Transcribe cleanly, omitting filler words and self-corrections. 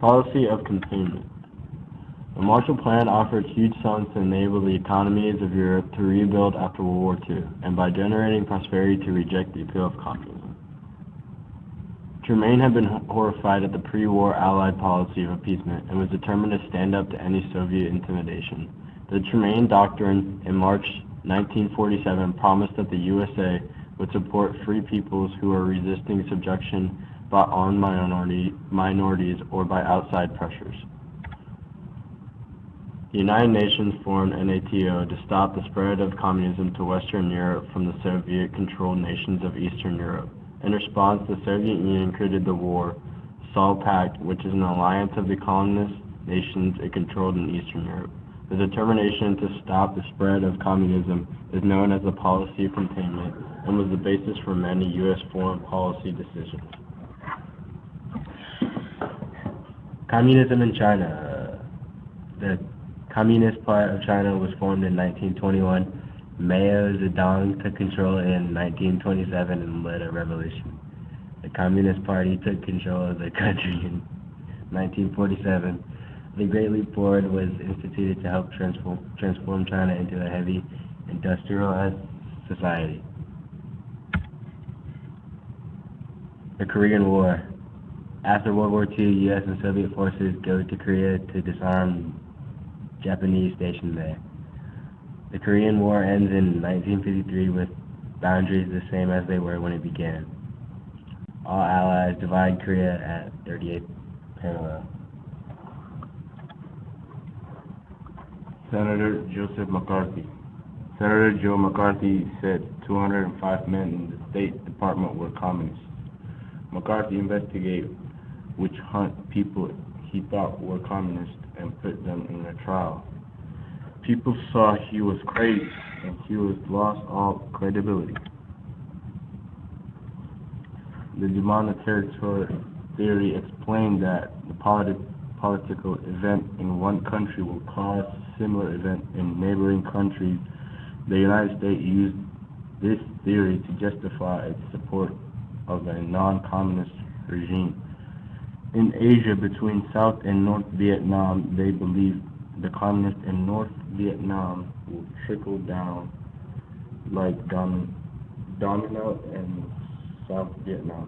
Policy of containment. The Marshall Plan offered huge sums to enable the economies of Europe to rebuild after World War II, and by generating prosperity to reject the appeal of communism. Tremaine had been horrified at the pre-war Allied policy of appeasement and was determined to stand up to any Soviet intimidation. The Tremaine Doctrine in March 1947 promised that the USA would support free peoples who are resisting subjection by armed minorities or by outside pressures. The United Nations formed NATO to stop the spread of communism to Western Europe from the Soviet-controlled nations of Eastern Europe. In response, the Soviet Union created the Warsaw Pact, which is an alliance of the communist nations it controlled in Eastern Europe. The determination to stop the spread of communism is known as the policy of containment and was the basis for many U.S. foreign policy decisions. Communism in China. The Communist Party of China was formed in 1921. Mao Zedong took control in 1927 and led a revolution. The Communist Party took control of the country in 1947. The Great Leap Forward was instituted to help transform China into a heavy industrialized society. The Korean War. After World War II, U.S. and Soviet forces go to Korea to disarm Japanese stationed there. The Korean War ends in 1953 with boundaries the same as they were when it began. All allies divide Korea at 38th parallel. Senator Joseph McCarthy. Senator Joe McCarthy said 205 men in the State Department were communists. McCarthy investigated witch hunt people he thought were communists and put them in a trial. People saw he was crazy and he was lost all credibility. The demonetary theory explained that the political event in one country will cause similar event in neighboring countries. The United States used this theory to justify its support of a non-communist regime. In Asia, between South and North Vietnam, they believe the communists in North Vietnam will trickle down like domino in South Vietnam.